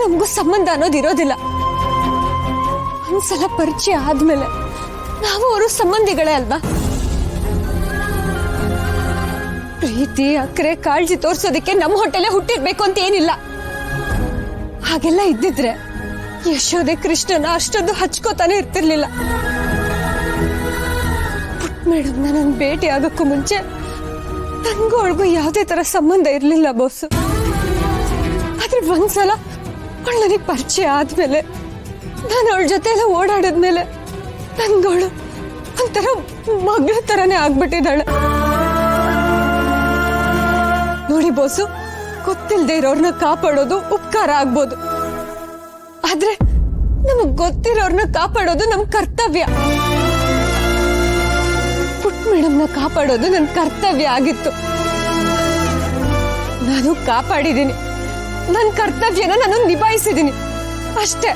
ನಮಗೂ ಸಂಬಂಧ ಅನ್ನೋದು ಇರೋದಿಲ್ಲ. ಒಂದ್ಸಲ ಪರಿಚಯ ಆದ್ಮೇಲೆ ನಾವು ಅವರು ಸಂಬಂಧಿಗಳೇ ಅಲ್ವಾ? ಪ್ರೀತಿ ಅಕ್ರೆ ಕಾಳಜಿ ತೋರ್ಸೋದಕ್ಕೆ ನಮ್ಮ ಹೊಟ್ಟೆಲೆ ಹುಟ್ಟಿರ್ಬೇಕು ಅಂತ ಏನಿಲ್ಲ. ಹಾಗೆಲ್ಲ ಇದ್ದಿದ್ರೆ ಯಶೋದೆ ಕೃಷ್ಣನ ಅಷ್ಟೊಂದು ಹಚ್ಕೋತಾನೆ ಇರ್ತಿರ್ಲಿಲ್ಲ. ಪುಟ್ ಮೇಡಮ್ ನನ್ನ ಭೇಟಿ ಆಗೋಕ್ಕೂ ಮುಂಚೆ ನನ್ಗೂ ಅವಳಿಗೂ ಯಾವುದೇ ತರ ಸಂಬಂಧ ಇರ್ಲಿಲ್ಲ ಬಾಸು. ಆದ್ರೆ ಒಂದ್ಸಲ ಅವಳು ನನಗೆ ಪರಿಚಯ ಆದ್ಮೇಲೆ, ನಾನು ಅವಳ ಜೊತೆ ಎಲ್ಲ ಓಡಾಡಿದ್ಮೇಲೆ ನನ್ಗಳು ಒಂಥರ ಮಗಳ ತರನೇ ಆಗ್ಬಿಟ್ಟಿದ್ದಾಳೆ. ನೋಡಿ ಬೋಸು, ಗೊತ್ತಿಲ್ಲದೆ ಇರೋರ್ನ ಕಾಪಾಡೋದು ಉಪಕಾರ ಆಗ್ಬೋದು, ಆದ್ರೆ ನಮಗ್ ಗೊತ್ತಿರೋರ್ನ ಕಾಪಾಡೋದು ನಮ್ ಕರ್ತವ್ಯ. ಪುಟ್ ಮೇಡಮ್ನ ಕಾಪಾಡೋದು ನನ್ ಕರ್ತವ್ಯ ಆಗಿತ್ತು. ನಾನು ಕಾಪಾಡಿದ್ದೀನಿ, ನನ್ನ ಕರ್ತವ್ಯನ ನಾನು ನಿಭಾಯಿಸಿದ್ದೀನಿ ಅಷ್ಟೇ.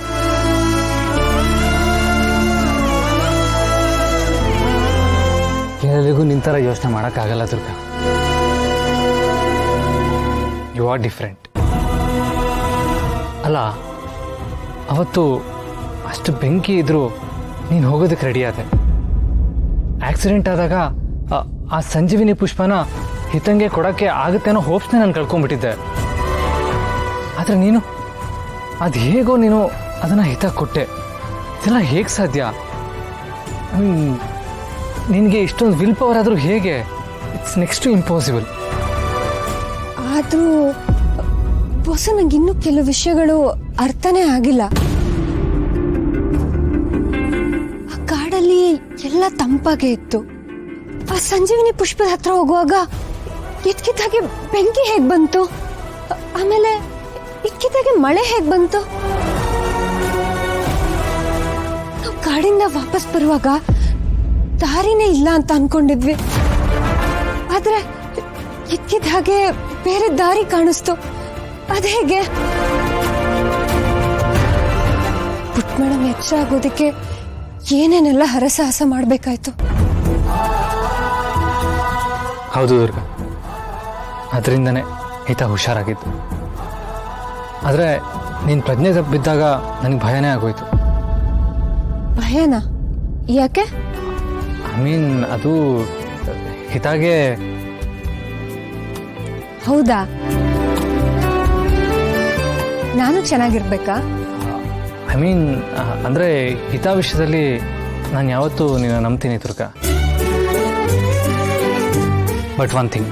ಎಲ್ಲರಿಗೂ ನಿಂತರ ಯೋಚನೆ ಮಾಡೋಕ್ಕಾಗಲ್ಲ ದುರ್ಗಾ. You are different. ಅಲ್ಲ, ಅವತ್ತು ಅಷ್ಟು ಬೆಂಕಿ ಇದ್ರೂ ನೀನು ಹೋಗೋದಕ್ಕೆ ರೆಡಿ ಆದೆ. ಆಕ್ಸಿಡೆಂಟ್ ಆದಾಗ ಆ ಸಂಜೀವಿನಿ ಪುಷ್ಪನ ಹಿತಂಗೆ ಕೊಡೋಕ್ಕೆ ಆಗುತ್ತೇನೋ ಹೋಪ್ಸ್ನೇ ನಾನು ಕಳ್ಕೊಂಡ್ಬಿಟ್ಟಿದ್ದೆ. ಆದರೆ ನೀನು ಅದು ಹೇಗೋ ನೀನು ಅದನ್ನು ಹಿತ ಕೊಟ್ಟೆ. ಇದೆಲ್ಲ ಹೇಗೆ ಸಾಧ್ಯ? ನಿನಗೆ ಇಷ್ಟೊಂದು ವಿಲ್ ಪವರ್ ಆದರೂ ಹೇಗೆ? It's next to impossible. ಆದರೂ ಹೊಸ ನಂಗೆ ಇನ್ನೂ ಕೆಲವು ವಿಷಯಗಳು ಅರ್ಥನೇ ಆಗಿಲ್ಲ. ಆ ಕಾಡಲ್ಲಿ ಎಲ್ಲ ತಂಪಾಗೆ ಇತ್ತು. ಆ ಸಂಜೀವಿನಿ ಪುಷ್ಪದ ಹತ್ರ ಹೋಗುವಾಗ ಇದ್ಕಿದ್ದಾಗೆ ಬೆಂಕಿ ಹೇಗ್ ಬಂತು? ಆಮೇಲೆ ಇದ್ಕಿದ್ದಾಗೆ ಮಳೆ ಹೇಗ್ ಬಂತು? ನಾವು ಕಾಡಿಂದ ವಾಪಸ್ ಬರುವಾಗ ದಾರಿನೇ ಇಲ್ಲ ಅಂತ ಅನ್ಕೊಂಡಿದ್ವಿ. ಆದ್ರೆ ಇದ್ಕಿದ್ದ ಹಾಗೆ ಬೇರೆ ದಾರಿ ಕಾಣಿಸ್ತು. ಅದೇಗೆ? ಪುಟ್ ಮೇಡಮ್ ಎಚ್ಚರ ಆಗೋದಕ್ಕೆ ಏನೇನೆಲ್ಲ ಹರಸಾಹಸ ಮಾಡ್ಬೇಕಾಯ್ತು. ಹೌದು ದುರ್ಗಾ, ಅದರಿಂದನೇ ಹಿತ ಹುಷಾರಾಗಿದ್ದು. ಆದರೆ ನೀನು ಪ್ರಜ್ಞೆ ತಪ್ಪಿದ್ದಾಗ ನನಗೆ ಭಯನೇ ಆಗೋಯ್ತು. ಭಯನಾ? ಯಾಕೆ? ಐ ಮೀನ್, ಅದು ಹಿತಾಗೆ. ಹೌದಾ? ನಾನು ಚೆನ್ನಾಗಿರ್ಬೇಕಾ? ಐ ಮೀನ್, ಅಂದರೆ ಹಿತ ವಿಷಯದಲ್ಲಿ ನಾನು ಯಾವತ್ತೂ ನೀನು ನಂಬ್ತೀನಿ ದುರ್ಗಾ. But one thing,